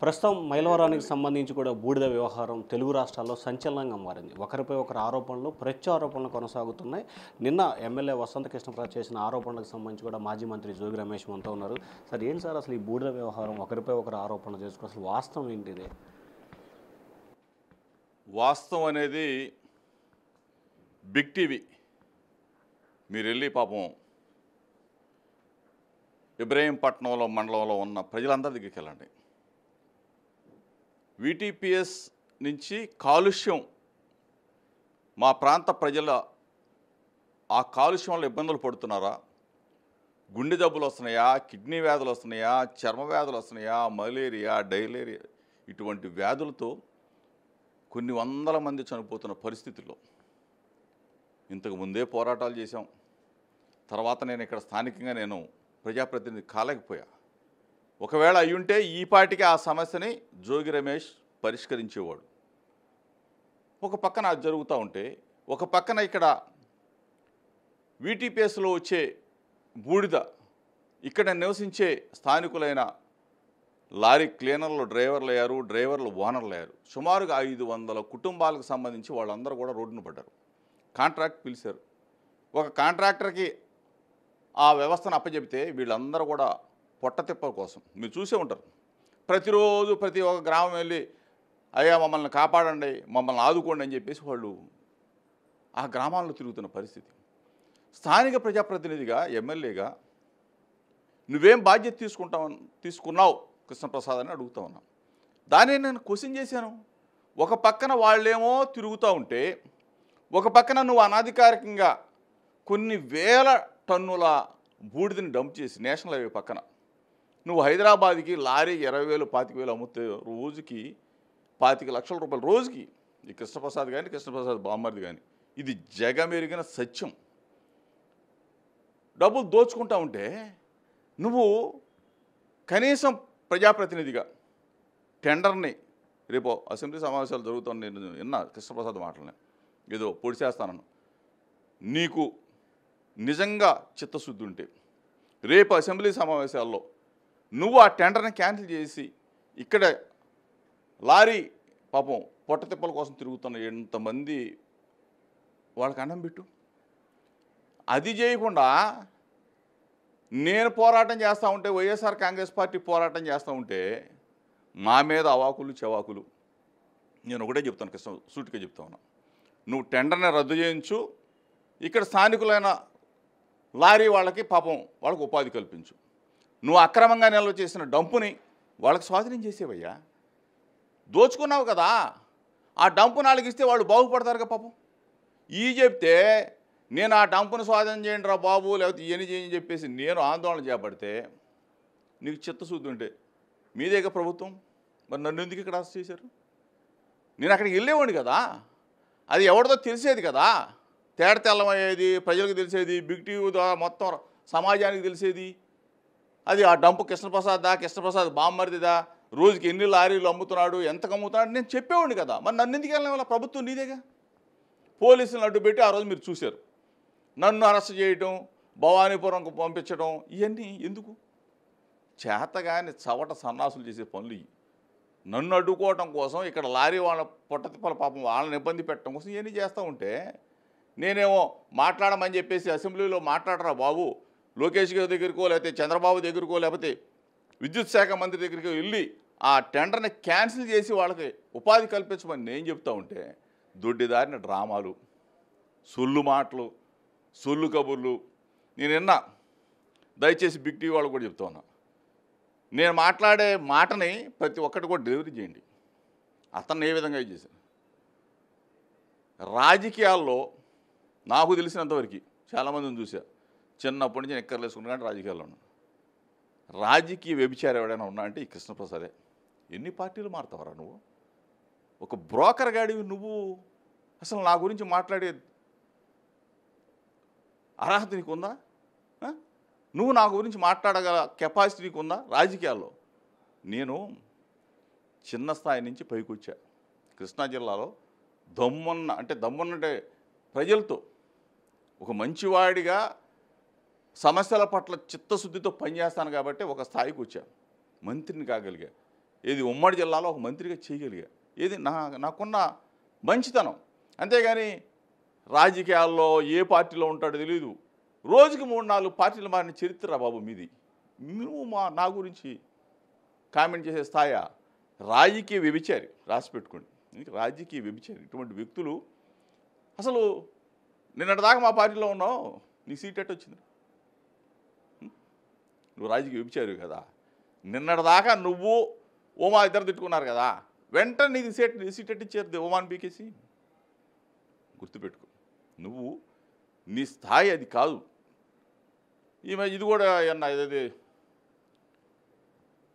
ప్రస్తుతం మైలవరానికి సంబంధించి కూడా బూడిద వ్యవహారం తెలుగు రాష్ట్రాల్లో సంచలనంగా మారింది. ఒకరిపై ఒకరు ఆరోపణలు, ప్రత్యారోపణలు కొనసాగుతున్నాయి. నిన్న ఎమ్మెల్యే వసంత కృష్ణప్రసాద్ చేసిన ఆరోపణలకు సంబంధించి కూడా మాజీ మంత్రి జోగి రమేష్ మనతో ఉన్నారు. సార్, ఏంటి సార్ అసలు ఈ బూడిద వ్యవహారం, ఒకరిపై ఒకరు ఆరోపణలు చేసుకుని అసలు వాస్తవం ఏంటిది? వాస్తవం అనేది బిగ్ టీవీ మీరు వెళ్ళి పాపం ఇబ్రహీంపట్నంలో మండలంలో ఉన్న ప్రజలందరి దగ్గరికి వెళ్ళండి. వీటీపీఎస్ నుంచి కాలుష్యం మా ప్రాంత ప్రజల ఆ కాలుష్యం వల్ల ఇబ్బందులు పడుతున్నారా? గుండె జబ్బులు వస్తున్నాయా, కిడ్నీ వ్యాధులు వస్తున్నాయా, చర్మ వ్యాధులు వస్తున్నాయా, మలేరియా, డైలేరియా ఇటువంటి వ్యాధులతో కొన్ని వందల మంది చనిపోతున్న పరిస్థితుల్లో ఇంతకు ముందే పోరాటాలు చేశాం. తర్వాత నేను ఇక్కడ స్థానికంగా నేను ప్రజాప్రతినిధి కాలేకపోయా. ఒకవేళ అయ్యుంటే ఈ పాటికి ఆ సమస్యని జోగి రమేష్ పరిష్కరించేవాడు. ఒక పక్కన అది జరుగుతూ ఉంటే, ఒక పక్కన ఇక్కడ వీటీపీఎస్లో వచ్చే బూడిద ఇక్కడ నివసించే స్థానికులైన లారీ క్లీనర్లు డ్రైవర్లు అయ్యారు, డ్రైవర్లు ఓనర్లు అయ్యారు. సుమారుగా 500 కుటుంబాలకు సంబంధించి వాళ్ళందరూ కూడా రోడ్డున పడ్డారు. కాంట్రాక్ట్ పిలిచారు. ఒక కాంట్రాక్టర్కి ఆ వ్యవస్థను అప్పచెబితే వీళ్ళందరూ కూడా పొట్టతిప్పల కోసం మీరు చూసే ఉంటారు. ప్రతిరోజు ప్రతి ఒక్క గ్రామం వెళ్ళి అయ్యా మమ్మల్ని కాపాడండి, మమ్మల్ని ఆదుకోండి అని చెప్పేసి వాళ్ళు ఆ గ్రామాల్లో తిరుగుతున్న పరిస్థితి. స్థానిక ప్రజాప్రతినిధిగా, ఎమ్మెల్యేగా నువ్వేం బాధ్యత తీసుకున్నావు కృష్ణప్రసాద్ అని అడుగుతా ఉన్నాను. దాన్ని నేను క్వశ్చన్ చేశాను. ఒక పక్కన వాళ్ళేమో తిరుగుతూ ఉంటే, ఒక పక్కన నువ్వు అనధికారికంగా కొన్ని వేల టన్నుల బూడిదని డంప్ చేసి నేషనల్ హైవే పక్కన నువ్వు హైదరాబాద్కి లారీ 20,000 25,000 అమ్ముతే రోజుకి 25 లక్షల రూపాయలు రోజుకి. ఈ కృష్ణప్రసాద్ కానీ, కృష్ణప్రసాద్ బామ్మర్ది కానీ, ఇది జగమెరిగిన సత్యం. డబ్బులు దోచుకుంటా ఉంటే నువ్వు కనీసం ప్రజాప్రతినిధిగా టెండర్ని రేపు అసెంబ్లీ సమావేశాలు జరుగుతాను నేను విన్నా కృష్ణప్రసాద్ మాటలని, ఏదో పొడి చేస్తానను. నీకు నిజంగా చిత్తశుద్ధి ఉంటే రేపు అసెంబ్లీ సమావేశాల్లో నువ్వు ఆ టెండర్ని క్యాన్సిల్ చేసి ఇక్కడ లారీ పాపం పొట్టతిప్పల కోసం తిరుగుతున్న ఎంతమంది వాళ్ళకి అన్నం పెట్టు. అది చేయకుండా నేను పోరాటం చేస్తూ ఉంటే, వైఎస్ఆర్ కాంగ్రెస్ పార్టీ పోరాటం చేస్తూ ఉంటే మా మీద అవాకులు చెవాకులు. నేను ఒకటే చెప్తాను, సూటిగా చెప్తా ఉన్నా. నువ్వు టెండర్ని రద్దు చేయించు, ఇక్కడ స్థానికులైన లారీ వాళ్ళకి పాపం వాళ్ళకు ఉపాధి కల్పించు. నువ్వు అక్రమంగా నిల్వ చేసిన డంపుని వాళ్ళకి స్వాధీనం చేసేవయ్యా. దోచుకున్నావు కదా, ఆ డంపు నాలుగు ఇస్తే వాళ్ళు బాగుపడతారుగా పాపం. ఈ చెప్తే నేను ఆ డంపును స్వాధీనం చేయండి రా బాబు, లేకపోతే ఇవన్నీ చేయని చెప్పేసి నేను ఆందోళన చేపడితే నీకు చిత్తశుద్ధి ఉంటే మీదేగా ప్రభుత్వం, మరి నన్ను ఎందుకు ఇక్కడ అరెస్ట్ చేశారు? నేను అక్కడికి వెళ్ళేవాడిని కదా, అది ఎవరిదో తెలిసేది కదా, తేడ తెల్లమయ్యేది, ప్రజలకు తెలిసేది, బిగ్ టీవీ ద్వారా మొత్తం సమాజానికి తెలిసేది. అది ఆ డంపు కృష్ణప్రసాద్ బామ్మర్దిదా, రోజుకి ఎన్ని లారీలు అమ్ముతున్నాడు, ఎంతకు అమ్ముతున్నాడు నేను చెప్పేవాడిని కదా. మరి నన్ను ఎందుకు వెళ్ళిన వాళ్ళ ప్రభుత్వం నీదేగా. పోలీసులను అడ్డుపెట్టి ఆ రోజు మీరు చూశారు. నన్ను అరెస్ట్ చేయటం, భవానీపురంకు పంపించడం, ఇవన్నీ ఎందుకు? చేతగాని చవట సన్నాసులు చేసే పనులు ఇవి. నన్ను అడ్డుకోవటం కోసం, ఇక్కడ లారీ వాళ్ళ పొట్టతిప్పల పాపం వాళ్ళని ఇబ్బంది పెట్టడం కోసం ఇవన్నీ చేస్తూ ఉంటే నేనేమో మాట్లాడమని చెప్పేసి అసెంబ్లీలో మాట్లాడరా బాబు, లోకేష్ గారి దగ్గరకో లేకపోతే చంద్రబాబు దగ్గరకో లేకపోతే విద్యుత్ శాఖ మంత్రి దగ్గరికి వెళ్ళి ఆ టెండర్ని క్యాన్సిల్ చేసి వాళ్ళకి ఉపాధి కల్పించమని నేను చెప్తా ఉంటే దొడ్డిదారిన డ్రామాలు, సొల్లు మాటలు, సొల్లు కబుర్లు. నేను విన్నా. దయచేసి బిగ్ టీవీ వాళ్ళు కూడా చెప్తా ఉన్నా, నేను మాట్లాడే మాటని ప్రతి ఒక్కటి కూడా డెలివరీ చేయండి. అతన్ని ఏ విధంగా చేశారు? రాజకీయాల్లో నాకు తెలిసినంతవరకు చాలామందిని చూసా, చిన్నప్పటి నుంచి ఎక్కర్లు వేసుకున్నా కానీ రాజకీయాల్లో ఉన్నాను. రాజకీయ వ్యభిచారం ఎవడైనా ఉన్నా అంటే ఈ కృష్ణప్రసాదే. ఎన్ని పార్టీలు మారుతావరా నువ్వు? ఒక బ్రోకర్ గాడివి నువ్వు. అసలు నా గురించి మాట్లాడే అర్హత నీకుందా? నువ్వు నా గురించి మాట్లాడగల కెపాసిటీ నీకుందా రాజకీయాల్లో? నేను చిన్న స్థాయి నుంచి పైకి వచ్చా. కృష్ణా జిల్లాలో దమ్మున్నంటే ప్రజలతో ఒక మంచివాడిగా సమస్యల పట్ల చిత్తశుద్ధితో పనిచేస్తాను కాబట్టి ఒక స్థాయికి వచ్చాను, మంత్రిని కాగలిగా. ఏది ఉమ్మడి జిల్లాలో ఒక మంత్రిగా చేయగలిగా. ఏది నాకున్న మంచితనం. అంతేగాని రాజకీయాల్లో ఏ పార్టీలో ఉంటాడో తెలియదు. రోజుకి 3-4 పార్టీలు మారిన చరిత్ర బాబు మీది. నువ్వు నా గురించి కామెంట్ చేసే స్థాయా? రాజకీయ వ్యభిచారి, రాసి పెట్టుకోండి. రాజకీయ వ్యభిచారి. ఇటువంటి వ్యక్తులు అసలు నిన్నటిదాకా మా పార్టీలో ఉన్నావు, నీ సీట్ ఎట్ట వచ్చింది? నువ్వు రాజకీయ వ్యభిచారి కదా. నిన్నటిదాకా నువ్వు ఓమా ఇద్దరు తిట్టుకున్నారు కదా, వెంటనే నీకు సీట్ ఎట్టిచ్చారు ఓమాన్ పీకేసి. గుర్తుపెట్టుకో, నువ్వు నీ స్థాయి అది కాదు. ఇది కూడా ఇది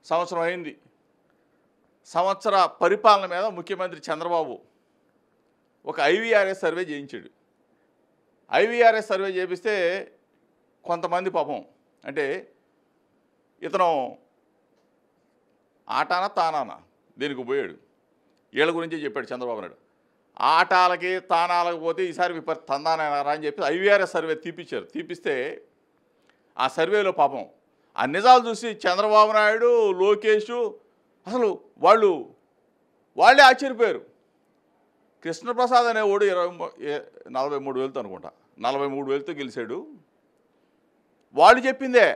సంవత్సరం అయింది. సంవత్సర పరిపాలన మీద ముఖ్యమంత్రి చంద్రబాబు ఒక ఐవీఆర్ఎస్ సర్వే చేయించాడు. ఐవీఆర్ఎస్ సర్వే చేపిస్తే కొంతమంది పాపం అంటే ఇతను ఆటానా తానానా దీనికి పోయాడు. వీళ్ళ గురించే చెప్పాడు చంద్రబాబు నాయుడు. ఆటాలకి తానాలకు పోతే ఈసారి తందానారా అని చెప్పి ఐవీఆర్ఎస్ సర్వే తీపిస్తే ఆ సర్వేలో పాపం ఆ నిజాలు చూసి చంద్రబాబు నాయుడు, లోకేష్ అసలు వాళ్ళే ఆశ్చర్యపోయారు. కృష్ణప్రసాద్ అనేవాడు 43,000తో అనుకుంటా, 43,000తో గెలిచాడు. వాళ్ళు చెప్పిందే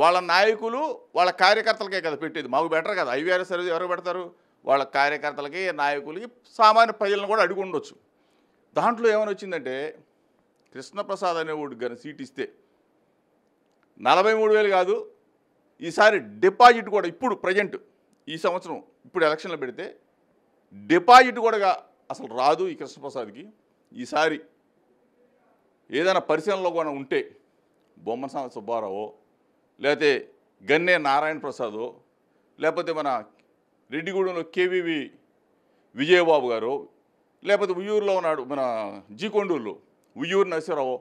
వాళ్ళ నాయకులు వాళ్ళ కార్యకర్తలకే కదా పెట్టేది. మాకు బెటర్ కదా. ఐవీఆర్ఎస్ సర్వే ఎవరు పెడతారు? వాళ్ళ కార్యకర్తలకి, నాయకులకి, సామాన్య ప్రజలను కూడా అడిగి ఉండొచ్చు. దాంట్లో ఏమైనా వచ్చిందంటే కృష్ణప్రసాద్ అనేవాడు కానీ సీట్ ఇస్తే 43,000 కాదు, ఈసారి డిపాజిట్ కూడా ఇప్పుడు ప్రజెంట్ ఈ సంవత్సరం ఇప్పుడు ఎలక్షన్లో పెడితే డిపాజిట్ కూడా అసలు రాదు ఈ కృష్ణప్రసాద్కి. ఈసారి ఏదైనా పరిశీలనలో కూడా ఉంటే బొమ్మసాని సుబ్బారావు, లేకపోతే గన్నే నారాయణ ప్రసాద్, లేకపోతే మన రెడ్డిగూడెంలో కేవీవి విజయబాబు గారు, లేకపోతే ఉయ్యూరులో ఉన్నాడు మన జీకొండూరులో ఉయ్యూరు నరసింహరావు,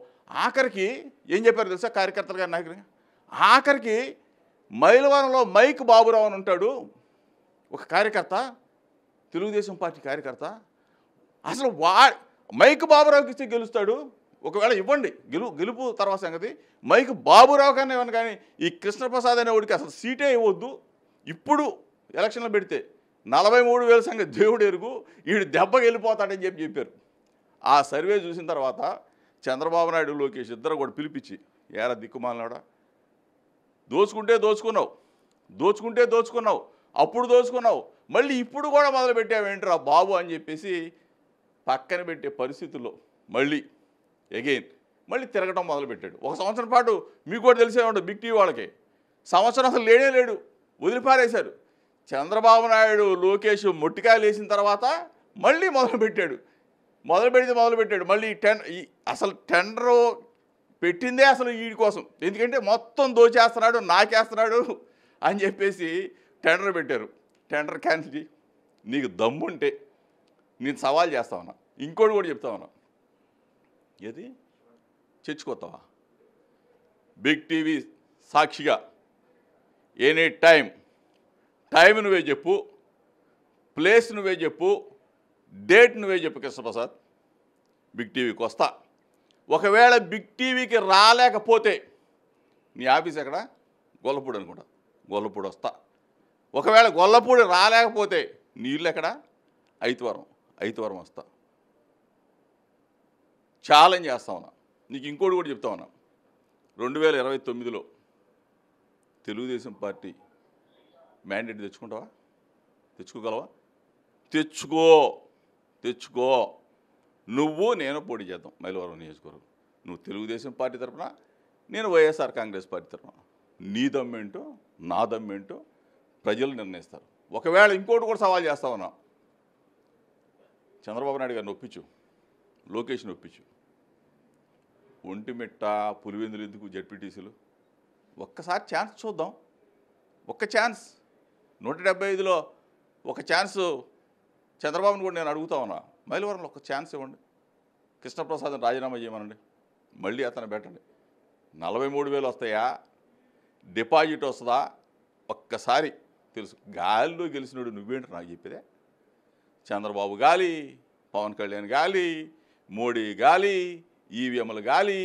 ఆఖరికి ఏం చెప్పారు తెలుసా కార్యకర్తలు గారి నాయకులు? ఆఖరికి మైలవరంలో మైక్ బాబురావు అని ఉంటాడు ఒక కార్యకర్త, తెలుగుదేశం పార్టీ కార్యకర్త. అసలు మైక్ బాబురావుకి ఇస్తే గెలుస్తాడు. ఒకవేళ ఇవ్వండి, గెలుపు తర్వాత సంగతి. మైక్ బాబురావు కానీ ఇవ్వను, కానీ ఈ కృష్ణప్రసాద్ అనేవాడికి అసలు సీటే ఇవ్వద్దు. ఇప్పుడు ఎలక్షన్లో పెడితే 43,000 సంగతి దేవుడు ఎరుగు, వీడు దెబ్బకి వెళ్ళిపోతాడని చెప్పారు. ఆ సర్వే చూసిన తర్వాత చంద్రబాబు నాయుడు, లోకేష్ ఇద్దరు కూడా పిలిపించి, ఏరా దిక్కుమాలనాడా, దోచుకుంటే దోచుకున్నావు, అప్పుడు దోచుకున్నావు, మళ్ళీ ఇప్పుడు కూడా మొదలుపెట్టావేంట్రా బాబు అని చెప్పేసి పక్కన పెట్టే పరిస్థితుల్లో మళ్ళీ తిరగటం మొదలుపెట్టాడు. ఒక సంవత్సరం పాటు మీకు కూడా తెలిసే ఉంటుంది బిగ్ టీవీ వాళ్ళకి, సంవత్సరం అసలు లేడు, వదిలిపారేశారు. చంద్రబాబు నాయుడు, లోకేష్ మొట్టికాయలు వేసిన తర్వాత మళ్ళీ మొదలుపెట్టాడు. మళ్ళీ అసలు టెండరు పెట్టిందే అసలు వీడి కోసం. ఎందుకంటే మొత్తం దోచేస్తున్నాడు, నాకేస్తున్నాడు అని చెప్పేసి టెండర్ పెట్టారు. టెండర్ క్యాన్సిల్ చేయి, నీకు దమ్ముంటే నేను సవాల్ చేస్తా ఉన్నా, ఇంకోటి కూడా చెప్తా ఉన్నా, ఏది చర్చుకొస్తావా? బిగ్ టీవీ సాక్షిగా ఎనీ టైం నువ్వే చెప్పు, ప్లేస్ నువ్వే చెప్పు, డేట్ నువ్వే చెప్పు కృష్ణప్రసాద్, బిగ్ టీవీకి వస్తా. ఒకవేళ బిగ్ టీవీకి రాలేకపోతే నీ ఆఫీస్ ఎక్కడ? గొల్లపూడి అనుకుంటా, గొల్లపూడి వస్తా. ఒకవేళ గొల్లపూడి రాలేకపోతే నీ ఇల్లు ఎక్కడ? ఐతవరం వస్తా. ఛాలెంజ్ చేస్తా ఉన్నా. నీకు ఇంకోటి కూడా చెప్తా ఉన్నా, 2029లో తెలుగుదేశం పార్టీ మ్యాండేట్ తెచ్చుకోగలవా? తెచ్చుకో. నువ్వు నేను పోటీ చేద్దాం మైలవరం నియోజకవర్గం. నువ్వు తెలుగుదేశం పార్టీ తరఫున, నేను వైఎస్ఆర్ కాంగ్రెస్ పార్టీ తరఫున. నీ దమ్మేంటో నా దమ్మేంటో ప్రజలు నిర్ణయిస్తారు. ఒకవేళ ఇంకోటి కూడా సవాల్ చేస్తా ఉన్నా, చంద్రబాబు నాయుడు గారిని ఒప్పించు, లోకేష్ని ఒప్పించు. ఒంటిమిట్ట, పులివెందులు ఎందుకు జడ్పీటీసీలు? ఒక్కసారి ఛాన్స్ చూద్దాం. ఒక్క ఛాన్స్ 175లో ఒక ఛాన్స్ చంద్రబాబుని కూడా నేను అడుగుతా ఉన్నా. మైలవరంలో ఒక ఛాన్స్ ఇవ్వండి, కృష్ణప్రసాద్ని రాజీనామా చేయమనండి, మళ్ళీ అతను పెట్టండి. 43,000 వస్తాయా? డిపాజిట్ వస్తుందా? ఒక్కసారి తెలుసు. గాలిలో గెలిచినాడు నువ్వేంటి నాకు చెప్పేదే? చంద్రబాబు గాలి, పవన్ కళ్యాణ్ గాలి, మోడీ గాలి, ఈవీఎంలు గాలి,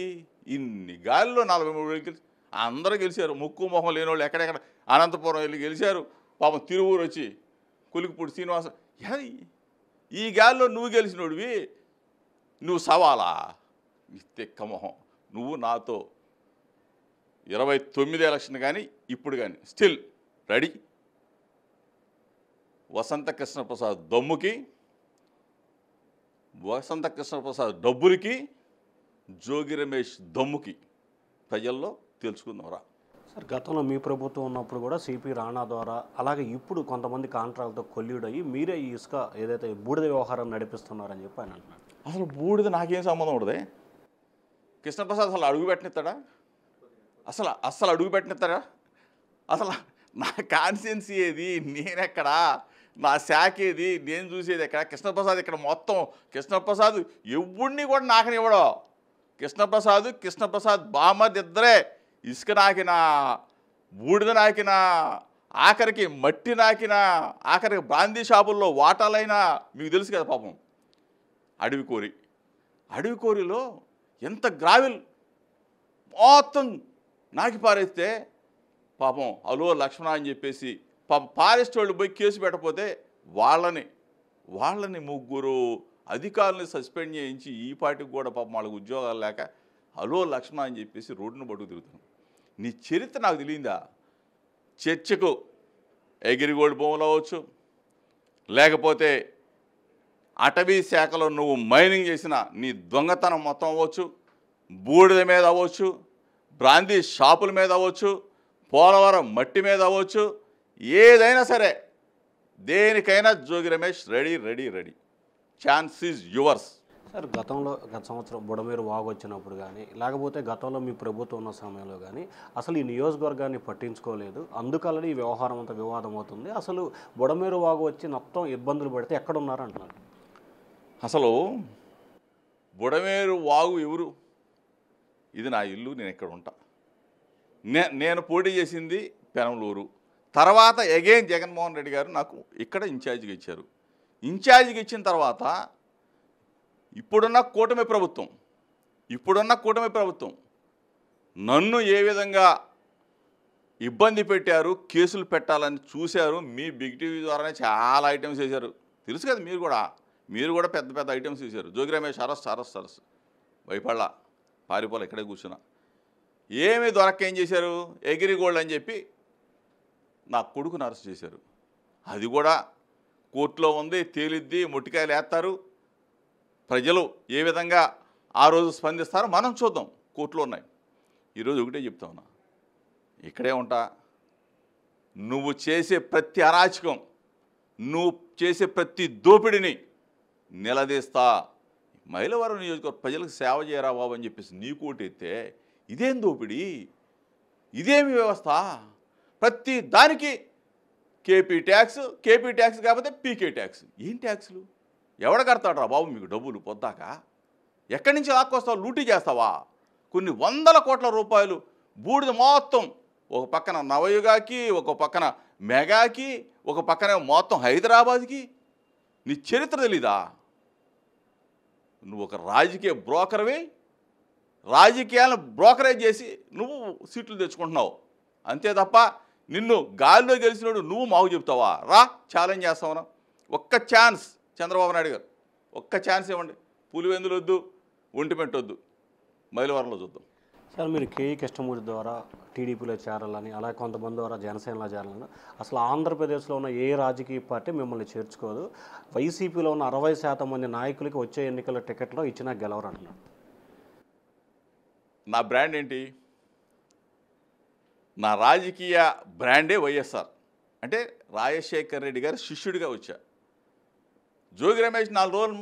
ఇన్ని గాలిలో 43,000 గెలిచి అందరూ గెలిచారు. ముక్కు మొహం లేని వాళ్ళు ఎక్కడెక్కడ అనంతపురం వెళ్ళి గెలిచారు, పాపం తిరువూరు వచ్చి కులికిపూడి శ్రీనివాసం ఈ గాల్లో నువ్వు గెలిచినోడివి నువ్వు సవాలా తెక్కమొహం. నువ్వు నాతో 29 ఎలక్షన్ కానీ ఇప్పుడు కానీ స్టిల్ రెడీ. వసంత కృష్ణప్రసాద్ దమ్ముకి, వసంత కృష్ణప్రసాద్ డబ్బులకి, జోగి రమేష్ దమ్ముకి ప్రజల్లో తెలుసుకుందాంరా. సార్ గతంలో మీ ప్రభుత్వం ఉన్నప్పుడు కూడా సిపి రాణా ద్వారా అలాగే ఇప్పుడు కొంతమంది కాంట్రాక్ట్తో కొల్లీడయ్యి మీరే ఈ ఇసుక ఏదైతే బూడిద వ్యవహారం నడిపిస్తున్నారని చెప్పి ఆయన అంటున్నారు. అసలు బూడిద నాకేం సంబంధం ఉండదే. కృష్ణప్రసాద్ అసలు అడుగు పెట్టనిస్తాడా? అసలు అడుగు పెట్టనిస్తాడా? అసలు నా కాన్స్టిట్యున్సీ ఏది, నేనెక్కడా, నా శాఖ ఏది, నేను చూసేది ఎక్కడ? కృష్ణప్రసాద్ ఇక్కడ మొత్తం కృష్ణప్రసాద్ ఎవడిని కూడా నాకనివ్వడం. కృష్ణప్రసాద్ బామ్మది ఇద్దరే ఇసుక నాకిన, బూడిద నాకిన, ఆఖరికి మట్టి నాకిన, ఆఖరికి బ్రాందీ షాపుల్లో వాటాలైనా మీకు తెలుసు కదా. పాపం అడవి కోరిలో ఎంత గ్రావెల్ మొత్తం నాకి పారేస్తే పాపం అలో లక్ష్మణ అని చెప్పేసి పాపం ఫారెస్ట్ వాళ్ళు పోయి కేసు పెట్టకపోతే వాళ్ళని ముగ్గురు అధికారులను సస్పెండ్ చేయించి ఈ పార్టీకి కూడా పాపం వాళ్ళకి ఉద్యోగాలు లేక అలో లక్ష్మణ అని చెప్పేసి రోడ్డును పట్టుకు తిరుగుతున్నాం. నీ చరిత్ర నాకు తెలియందా? చర్చకు ఎగిరిగోల్డ్ భూములు అవ్వచ్చు, లేకపోతే అటవీ శాఖలో నువ్వు మైనింగ్ చేసిన నీ దొంగతనం మొత్తం అవ్వచ్చు, బూడిద మీద అవ్వచ్చు, బ్రాందీ షాపుల మీద అవ్వచ్చు, పోలవరం మట్టి మీద అవ్వచ్చు, ఏదైనా సరే దేనికైనా Jogi Ramesh ready. Chance is yours. Sir గత సంవత్సరం బుడమేరు వాగు వచ్చినప్పుడు కానీ లేకపోతే గతంలో మీ ప్రభుత్వం ఉన్న సమయంలో కానీ అసలు ఈ నియోజకవర్గాన్ని పట్టించుకోలేదు, అందుకని ఈ వ్యవహారం అంతా వివాదం అవుతుంది. అసలు బుడమేరు వాగు వచ్చి మొత్తం ఇబ్బందులు పడితే ఎక్కడ ఉన్నారు అంటున్నారు. అసలు బుడమేరు వాగు ఎవరు? ఇది నా ఇల్లు, నేను ఇక్కడ ఉంటా. నేను పోటీ చేసింది పెనంలూరు. తర్వాత అగైన్ జగన్మోహన్ రెడ్డి గారు నాకు ఇక్కడ ఇన్ఛార్జిగా ఇచ్చారు. ఇన్ఛార్జిగా ఇచ్చిన తర్వాత ఇప్పుడున్న కూటమి ప్రభుత్వం నన్ను ఏ విధంగా ఇబ్బంది పెట్టారు, కేసులు పెట్టాలని చూశారు. మీ బిగ్ టీవీ ద్వారానే చాలా ఐటమ్స్ చేశారు, తెలుసు కదా. మీరు కూడా పెద్ద ఐటమ్స్ చేశారు. జోగి రమేష్ అరెస్ట్ భయపడలా, పారిపోలే, ఇక్కడే కూర్చున్నా. ఏమీ దొరక్క ఏం చేశారు? ఎగిరిగోల్డ్ అని చెప్పి నా కొడుకుని అరెస్ట్ చేశారు. అది కూడా కోర్టులో ఉంది, తేలిద్ది, మొట్టికాయలు వేస్తారు. ప్రజలు ఏ విధంగా ఆ రోజు స్పందిస్తారో మనం చూద్దాం. కోర్టులో ఉన్నాయి. ఈరోజు ఒకటే చెప్తా ఉన్నా, ఇక్కడే ఉంటా. నువ్వు చేసే ప్రతి అరాచకం, నువ్వు చేసే ప్రతి దోపిడిని నిలదీస్తా. మైలవరం నియోజకవర్గ ప్రజలకు సేవ చేయరా బాబు అని చెప్పేసి నీ కోటెత్తే ఇదేం దోపిడి, ఇదేమి వ్యవస్థ? ప్రతి దానికి కేపీ ట్యాక్స్ కాకపోతే పీకే ట్యాక్స్. ఏం ట్యాక్సులు? ఎవడ కడతాడు రా బాబు మీకు డబ్బులు పొద్దాక? ఎక్కడి నుంచి లాక్కొస్తావు? లూటీ చేస్తావా? కొన్ని వందల కోట్ల రూపాయలు బూడిద మొత్తం, ఒక పక్కన నవయుగాకి, ఒక పక్కన మెగాకి, ఒక పక్కన మొత్తం హైదరాబాద్కి. నీ చరిత్ర తెలీదా? నువ్వు ఒక రాజకీయ బ్రోకర్వి, రాజకీయాలను బ్రోకరేజ్ చేసి నువ్వు సీట్లు తెచ్చుకుంటున్నావు అంతే తప్ప నిన్ను గాలిలో గెలిచినోడు నువ్వు మాకు చెప్తావా? రా, ఛాలెంజ్ చేస్తావునా? ఒక్క ఛాన్స్ చంద్రబాబు నాయుడు గారు, ఒక్క ఛాన్స్ ఇవ్వండి. పులివెందులు వద్దు, ఒంటిమిట్ట వద్దు, మైలవరంలో చూద్దాం. సార్ మీరు కేఈ కృష్ణమూర్తి ద్వారా టీడీపీలో చేరాలని, అలా కొంతమంది ద్వారా జనసేనలో చేరాలని, అసలు ఆంధ్రప్రదేశ్లో ఉన్న ఏ రాజకీయ పార్టీ మిమ్మల్ని చేర్చుకోదు. వైసీపీలో ఉన్న 60% మంది నాయకులకి వచ్చే ఎన్నికల టికెట్లో ఇచ్చినా గెలవరు అంటున్నారు. నా బ్రాండ్ ఏంటి? నా రాజకీయ బ్రాండే వైఎస్ఆర్. అంటే రాజశేఖర్ రెడ్డి గారి శిష్యుడిగా వచ్చా. జోగి రమేష్ 4 రోజులు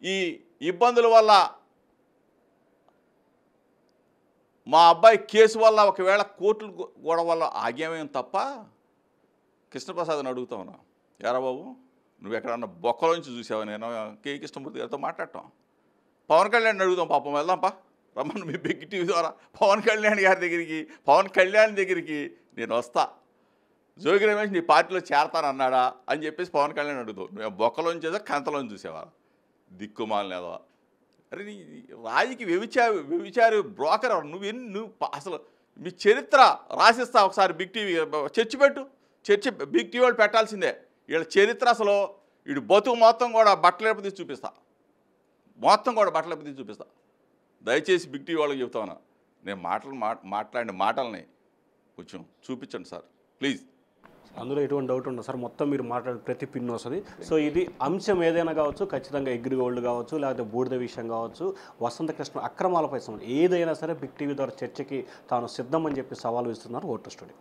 ఈ ఇబ్బందుల వల్ల, మా అబ్బాయి కేసు వల్ల, ఒకవేళ కోర్టుల గొడవ వల్ల ఆగ్యమేం తప్ప కృష్ణప్రసాద్ని అడుగుతా ఉన్నా, ఎరా బాబు నువ్వు ఎక్కడన్నా బొక్కలోంచి చూసావా? నేను కేఈ కృష్ణమూర్తి గారితో మాట్లాడటం. పవన్ కళ్యాణ్ అడుగుదాం, పాపం వెళ్దాంపా, రమ్మను మీ బిగ్ టీవీ ద్వారా పవన్ కళ్యాణ్ దగ్గరికి నేను వస్తా. జోగి రమేష్ నీ పార్టీలో చేరతానన్నాడా అని చెప్పేసి పవన్ కళ్యాణ్ అడుగుతావు. నువ్వు బొక్కలోంచి చేసా, కంతలోంచి చూసావా? దిక్కుమాలనేదా? అరే నీ రాజకీయ వ్యభిచారి బ్రోకర్ నువ్వు అసలు మీ చరిత్ర రాసిస్తా. ఒకసారి బిగ్ టీవీ చర్చ బిగ్ టీవీ వాళ్ళు పెట్టాల్సిందే. వీళ్ళ చరిత్ర అసలు వీడు బతుకు మొత్తం కూడా బట్టలు తీసి చూపిస్తా, మొత్తం కూడా బట్టలు తీసి చూపిస్తా. దయచేసి బిగ్ టీవీ వాళ్ళకి చెప్తా ఉన్నా, నేను మాట్లాడిన మాటల్ని కొంచెం చూపించండి సార్ ప్లీజ్. అందులో ఎటువంటి డౌట్ ఉండదు సార్, మొత్తం మీరు మాట్లాడే ప్రతి పిన్ వస్తుంది. సో ఇది అంశం ఏదైనా కావచ్చు, ఖచ్చితంగా అగ్రిగోల్డ్ కావచ్చు, లేకపోతే బూడిద విషయం కావచ్చు, వసంత కృష్ణ అక్రమాలపై సంబంధించి ఏదైనా సరే బిగ్ టీవీ ద్వారా చర్చకి తాను సిద్ధమని చెప్పి సవాల్ ఇస్తున్నారు ఓటు స్టూడియో.